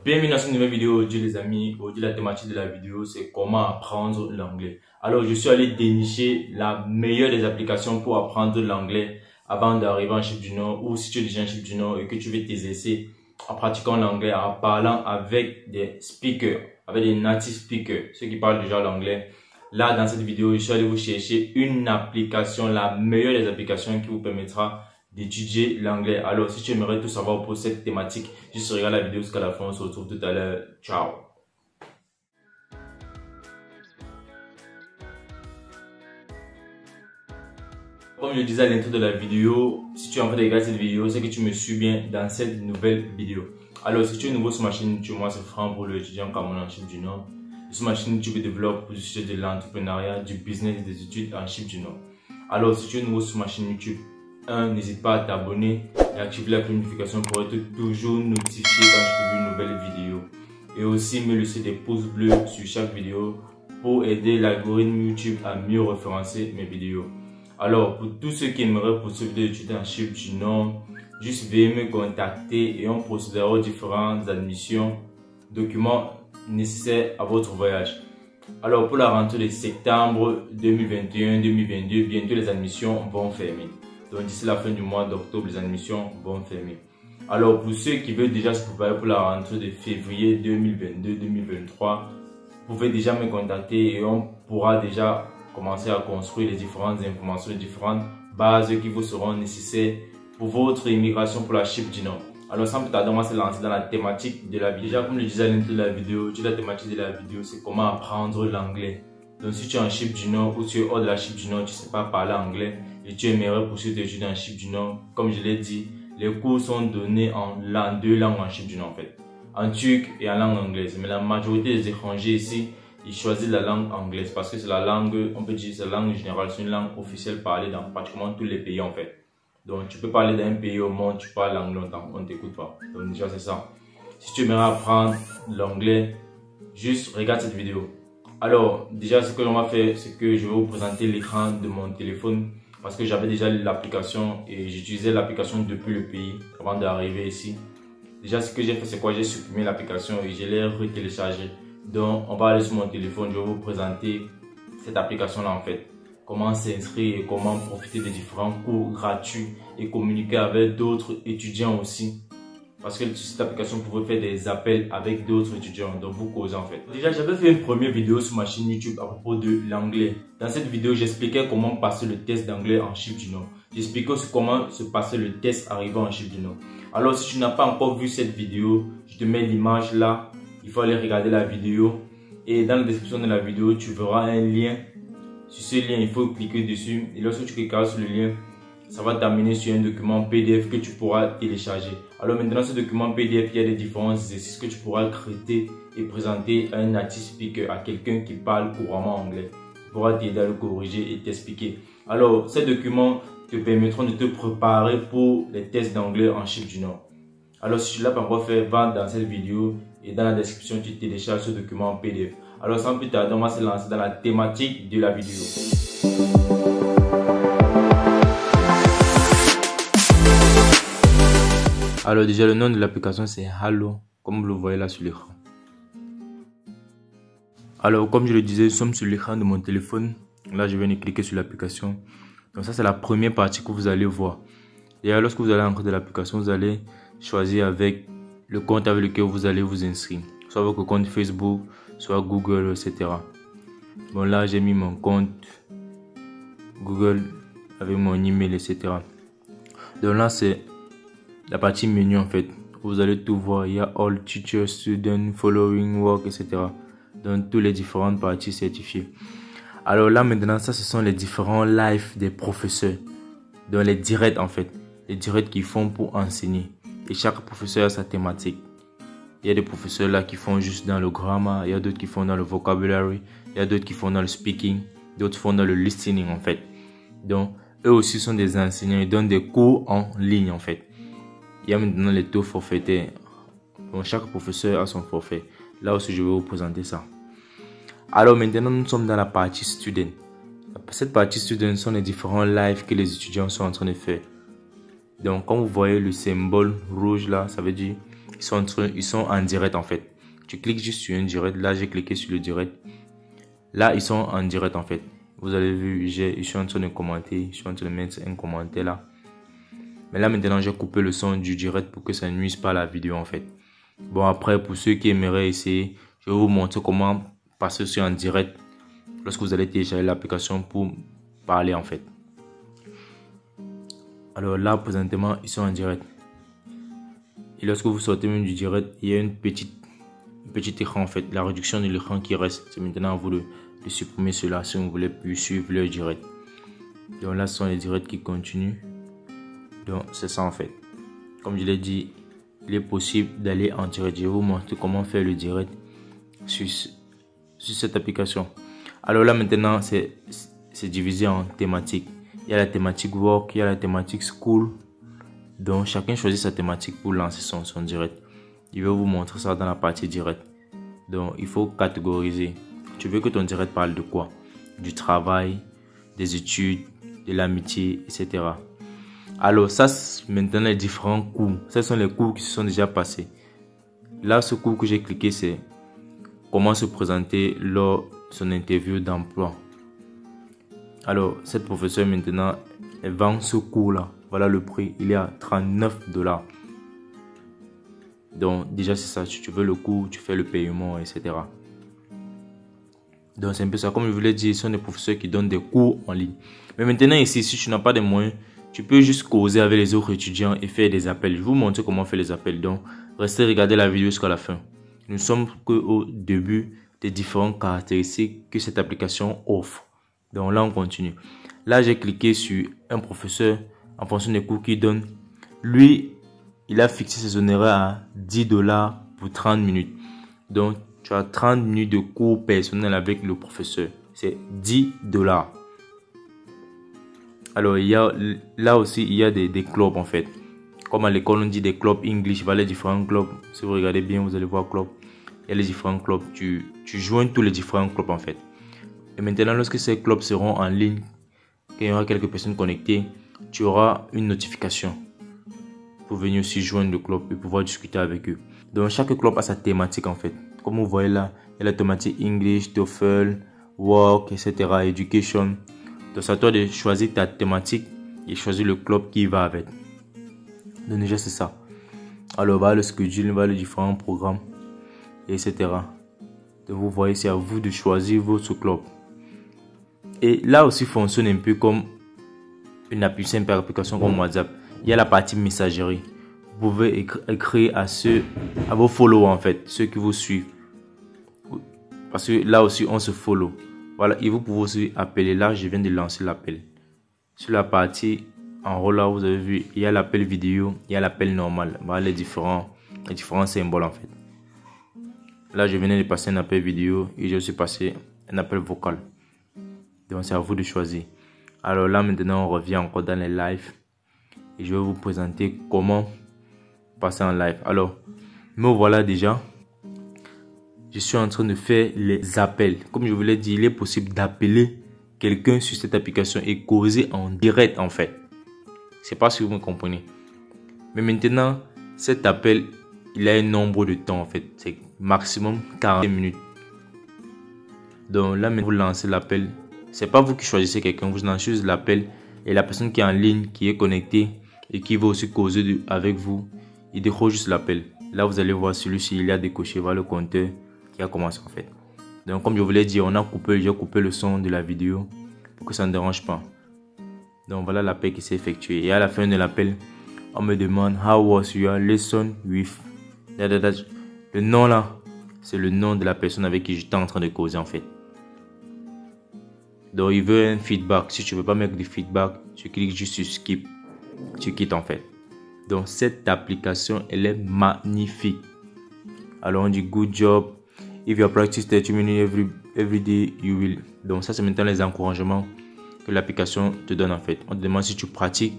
Bienvenue dans cette nouvelle vidéo. Aujourd'hui les amis, aujourd'hui la thématique de la vidéo c'est comment apprendre l'anglais. Alors je suis allé dénicher la meilleure des applications pour apprendre l'anglais avant d'arriver en Chypre du Nord, ou si tu es déjà en Chypre du Nord et que tu veux t'exercer en pratiquant l'anglais, en parlant avec des speakers, avec des native speakers, ceux qui parlent déjà l'anglais. Là dans cette vidéo je suis allé vous chercher une application, la meilleure des applications qui vous permettra d'étudier l'anglais. Alors, si tu aimerais tout savoir pour cette thématique, juste regarde la vidéo jusqu'à la fin. On se retrouve tout à l'heure. Ciao. Comme je le disais à l'intro de la vidéo, si tu es en train de regarder cette vidéo, c'est que tu me suis bien dans cette nouvelle vidéo. Alors, si tu es nouveau sur ma chaîne YouTube, moi c'est Franck pour l'étudiant Cameroun en Chypre du Nord. Sur ma chaîne YouTube, je développe pour le sujet de l'entrepreneuriat, du business et des études en Chypre du Nord. Alors, si tu es nouveau sur ma chaîne YouTube, n'hésite pas à t'abonner et activer la notification pour être toujours notifié quand je publie une nouvelle vidéo. Et aussi me laisser des pouces bleus sur chaque vidéo pour aider l'algorithme YouTube à mieux référencer mes vidéos. Alors, pour tous ceux qui aimeraient poursuivre des études en Chypre du Nord, juste veuillez me contacter et on procédera aux différentes admissions, documents nécessaires à votre voyage. Alors, pour la rentrée de septembre 2021-2022, bientôt les admissions vont fermer. Donc d'ici la fin du mois d'octobre, les admissions vont fermer. Alors pour ceux qui veulent déjà se préparer pour la rentrée de février 2022-2023, vous pouvez déjà me contacter et on pourra déjà commencer à construire les différentes informations, les différentes bases qui vous seront nécessaires pour votre immigration pour la Chypre du Nord. Alors sans plus tarder, on va se lancer dans la thématique de la vidéo. Déjà comme je disais à l'intro de la vidéo, la thématique de la vidéo c'est comment apprendre l'anglais. Donc si tu es en Chypre du Nord ou tu es hors de la Chypre du Nord, tu ne sais pas parler anglais et tu aimerais poursuivre tes études en Chypre du Nord, comme je l'ai dit, les cours sont donnés en deux langues en Chypre du Nord en fait, en turc et en langue anglaise. Mais la majorité des étrangers ici, ils choisissent la langue anglaise parce que c'est la langue, on peut dire c'est la langue générale, c'est une langue officielle parlée dans pratiquement tous les pays en fait. Donc tu peux parler d'un pays au monde, tu parles anglais, on ne t'écoute pas. Donc déjà c'est ça. Si tu aimerais apprendre l'anglais, juste regarde cette vidéo. Alors, déjà, ce que l'on va faire, c'est que je vais vous présenter l'écran de mon téléphone parce que j'avais déjà l'application et j'utilisais l'application depuis le pays avant d'arriver ici. Déjà, ce que j'ai fait, c'est quoi? J'ai supprimé l'application et je l'ai retéléchargée. Donc, on va aller sur mon téléphone, je vais vous présenter cette application-là en fait. Comment s'inscrire et comment profiter des différents cours gratuits et communiquer avec d'autres étudiants aussi. Parce que sur cette application, vous pouvez faire des appels avec d'autres étudiants, donc vous causez en fait. Déjà, j'avais fait une première vidéo sur ma chaîne YouTube à propos de l'anglais. Dans cette vidéo, j'expliquais comment passer le test d'anglais en Chypre du Nord. J'expliquais aussi comment se passer le test arrivant en Chypre du Nord. Alors, si tu n'as pas encore vu cette vidéo, je te mets l'image là. Il faut aller regarder la vidéo. Et dans la description de la vidéo, tu verras un lien. Sur ce lien, il faut cliquer dessus. Et lorsque tu cliqueras sur le lien, ça va t'amener sur un document PDF que tu pourras télécharger. Alors maintenant, ce document PDF, il y a des différents exercices que tu pourras traiter et présenter à un native speaker, à quelqu'un qui parle couramment anglais. Il pourra t'aider à le corriger et t'expliquer. Alors, ces documents te permettront de te préparer pour les tests d'anglais en Chypre du Nord. Alors, si tu ne l'as pas encore fait, va dans cette vidéo et dans la description, tu télécharges ce document en PDF. Alors, sans plus tarder, on va se lancer dans la thématique de la vidéo. Alors déjà le nom de l'application c'est Hallo, comme vous le voyez là sur l'écran. Alors comme je le disais, nous sommes sur l'écran de mon téléphone. Là je viens de cliquer sur l'application. Donc ça c'est la première partie que vous allez voir. Et alors lorsque vous allez entrer dans l'application, vous allez choisir avec le compte avec lequel vous allez vous inscrire. Soit votre compte Facebook, soit Google, etc. Bon là j'ai mis mon compte Google avec mon email, etc. Donc là c'est la partie menu en fait, vous allez tout voir, il y a all teachers, students, following, work, etc. Donc toutes les différentes parties certifiées. Alors là maintenant, ça ce sont les différents lives des professeurs. Donc les directs en fait, les directs qu'ils font pour enseigner. Et chaque professeur a sa thématique. Il y a des professeurs là qui font juste dans le grammar, il y a d'autres qui font dans le vocabulary, il y a d'autres qui font dans le speaking, d'autres font dans le listening en fait. Donc eux aussi sont des enseignants, ils donnent des cours en ligne en fait. Il y a maintenant les taux forfaitaires. Bon, chaque professeur a son forfait. Là aussi, je vais vous présenter ça. Alors maintenant, nous sommes dans la partie student. Cette partie student sont les différents lives que les étudiants sont en train de faire. Donc, comme vous voyez le symbole rouge là, ça veut dire ils sont en direct en fait. Tu cliques juste sur un direct. Là, j'ai cliqué sur le direct. Là, ils sont en direct en fait. Vous avez vu, je suis en train de commenter. Je suis en train de mettre un commentaire là. Mais là, maintenant, j'ai coupé le son du direct pour que ça ne nuise pas à la vidéo en fait. Bon, après, pour ceux qui aimeraient essayer, je vais vous montrer comment passer sur en direct lorsque vous allez télécharger l'application pour parler en fait. Alors là, présentement, ils sont en direct. Et lorsque vous sortez même du direct, il y a une petite écran en fait. La réduction de l'écran qui reste. C'est maintenant à vous de supprimer cela si vous voulez plus suivre le direct. Donc là, ce sont les directs qui continuent. Donc c'est ça en fait. Comme je l'ai dit, il est possible d'aller en direct. Je vais vous montrer comment faire le direct sur cette application. Alors là maintenant, c'est divisé en thématiques. Il y a la thématique work, il y a la thématique school. Donc chacun choisit sa thématique pour lancer son direct. Je vais vous montrer ça dans la partie direct. Donc il faut catégoriser. Tu veux que ton direct parle de quoi? Du travail, des études, de l'amitié, etc. Alors ça, maintenant les différents cours. Ce sont les cours qui se sont déjà passés. Là, ce cours que j'ai cliqué, c'est comment se présenter lors de son interview d'emploi. Alors, cette professeure maintenant, elle vend ce cours-là. Voilà le prix, il est à 39 $. Donc déjà c'est ça, si tu veux le cours, tu fais le paiement, etc. Donc c'est un peu ça, comme je vous l'ai dit, ce sont des professeurs qui donnent des cours en ligne. Mais maintenant ici, si tu n'as pas de moyens, tu peux juste causer avec les autres étudiants et faire des appels. Je vais vous montrer comment faire les appels. Donc restez regarder la vidéo jusqu'à la fin. Nous sommes qu'au début des différentes caractéristiques que cette application offre. Donc là on continue. Là j'ai cliqué sur un professeur en fonction des cours qu'il donne. Lui, il a fixé ses honoraires à 10 $ pour 30 minutes. Donc, tu as 30 minutes de cours personnel avec le professeur. C'est 10 $. Alors, là aussi, il y a des clubs en fait. Comme à l'école, on dit des clubs English. Voilà les différents clubs. Si vous regardez bien, vous allez voir clubs. Il y a les différents clubs. Tu joins tous les différents clubs en fait. Et maintenant, lorsque ces clubs seront en ligne, qu'il y aura quelques personnes connectées, tu auras une notification pour venir aussi joindre le club et pouvoir discuter avec eux. Donc chaque club a sa thématique en fait. Comme vous voyez là, il y a la thématique English, TOEFL, Work, etc. Education. Donc c'est à toi de choisir ta thématique et choisir le club qui va avec. Donc déjà c'est ça. Alors voilà le schedule, voilà les différents programmes, etc. Donc vous voyez, c'est à vous de choisir votre club. Et là aussi fonctionne un peu comme une simple application comme WhatsApp. Il y a la partie messagerie. Vous pouvez écrire à vos followers en fait, ceux qui vous suivent. Parce que là aussi on se follow. Voilà, et vous pouvez aussi appeler. Là, je viens de lancer l'appel. Sur la partie en haut là, vous avez vu, il y a l'appel vidéo, il y a l'appel normal. Voilà les différents symboles en fait. Là, je venais de passer un appel vidéo et je suis passé un appel vocal. Donc c'est à vous de choisir. Alors là maintenant on revient encore dans les lives et je vais vous présenter comment passer en live. Alors me voilà déjà, je suis en train de faire les appels. Comme je vous l'ai dit, il est possible d'appeler quelqu'un sur cette application et causer en direct en fait. Je sais pas si vous me comprenez. Mais maintenant cet appel, il a un nombre de temps en fait, c'est maximum 40 minutes. Donc là maintenant vous lancez l'appel. C'est pas vous qui choisissez quelqu'un, vous lancez juste l'appel et la personne qui est en ligne, qui est connectée et qui va aussi causer avec vous, il décroche juste l'appel. Là, vous allez voir celui-ci, il a décoché, voilà le compteur qui a commencé en fait. Donc, comme je vous l'ai dit, j'ai coupé le son de la vidéo pour que ça ne dérange pas. Donc, voilà l'appel qui s'est effectué. Et à la fin de l'appel, on me demande How was your lesson with... Le nom là, c'est le nom de la personne avec qui j'étais en train de causer en fait. Donc il veut un feedback. Si tu ne veux pas mettre du feedback, tu cliques juste sur skip. Tu quittes en fait. Donc cette application, elle est magnifique. Alors on dit good job. If you practice 30 minutes every day, you will. Donc ça c'est maintenant les encouragements que l'application te donne en fait. On te demande si tu pratiques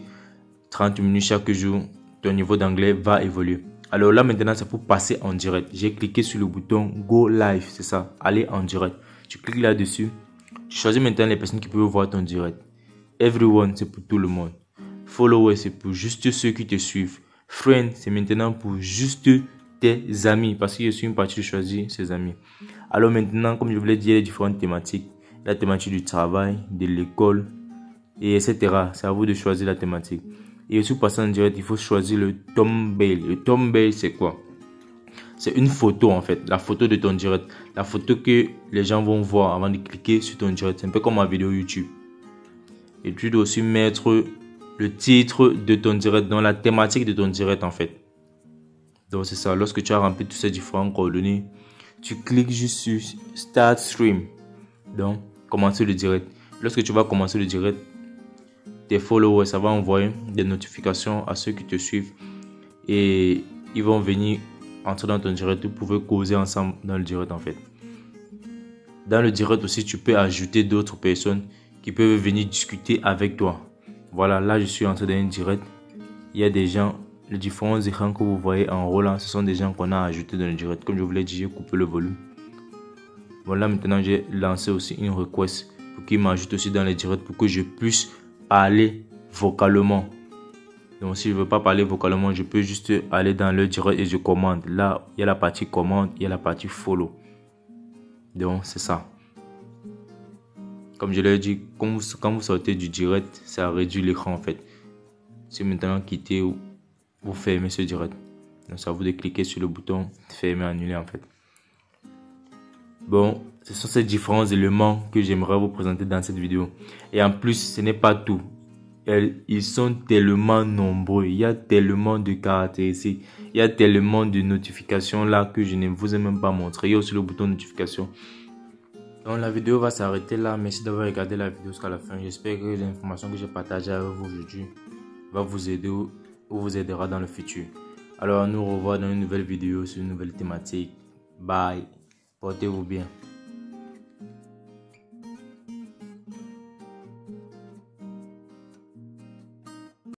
30 minutes chaque jour, ton niveau d'anglais va évoluer. Alors là maintenant c'est pour passer en direct. J'ai cliqué sur le bouton Go Live, c'est ça, aller en direct. Tu cliques là-dessus. Tu choisis maintenant les personnes qui peuvent voir ton direct. Everyone, c'est pour tout le monde. Follower, c'est pour juste ceux qui te suivent. Friend, c'est maintenant pour juste tes amis, parce que je suis une partie de choisir ses amis. Alors maintenant, comme je vous l'ai dit, il y a différentes thématiques. La thématique du travail, de l'école, et etc. C'est à vous de choisir la thématique. Et aussi, passant en direct, il faut choisir le thumbnail. Le thumbnail, c'est quoi? C'est une photo en fait, la photo de ton direct. La photo que les gens vont voir avant de cliquer sur ton direct. C'est un peu comme ma vidéo YouTube. Et tu dois aussi mettre le titre de ton direct, dans la thématique de ton direct en fait. Donc c'est ça, lorsque tu as rempli toutes ces différentes coordonnées, tu cliques juste sur Start Stream. Donc, commencer le direct. Lorsque tu vas commencer le direct, tes followers, ça va envoyer des notifications à ceux qui te suivent. Et ils vont venir entrer dans ton direct. Vous pouvez causer ensemble dans le direct en fait. Dans le direct aussi, tu peux ajouter d'autres personnes qui peuvent venir discuter avec toi. Voilà, là je suis entré dans un direct. Il y a des gens, les différents écrans que vous voyez en roulant, ce sont des gens qu'on a ajoutés dans le direct. Comme je vous l'ai dit, j'ai coupé le volume. Voilà, maintenant j'ai lancé aussi une request pour qu'ils m'ajoutent aussi dans les directs pour que je puisse parler vocalement. Donc si je ne veux pas parler vocalement, je peux juste aller dans le direct et je commande. Là, il y a la partie commande, il y a la partie follow. Donc c'est ça. Comme je l'ai dit, quand vous sortez du direct, ça réduit l'écran en fait. Si maintenant quitter ou vous fermez ce direct. Donc c'est à vous de cliquer sur le bouton fermer, annuler en fait. Bon, ce sont ces différents éléments que j'aimerais vous présenter dans cette vidéo. Et en plus, ce n'est pas tout. Ils sont tellement nombreux. Il y a tellement de caractéristiques. Il y a tellement de notifications là que je ne vous ai même pas montré. Il y a aussi le bouton notification. Donc la vidéo va s'arrêter là. Merci d'avoir regardé la vidéo jusqu'à la fin. J'espère que l'information que j'ai partagée avec vous aujourd'hui va vous aider ou vous aidera dans le futur. Alors, nous revoit dans une nouvelle vidéo sur une nouvelle thématique. Bye. Portez-vous bien.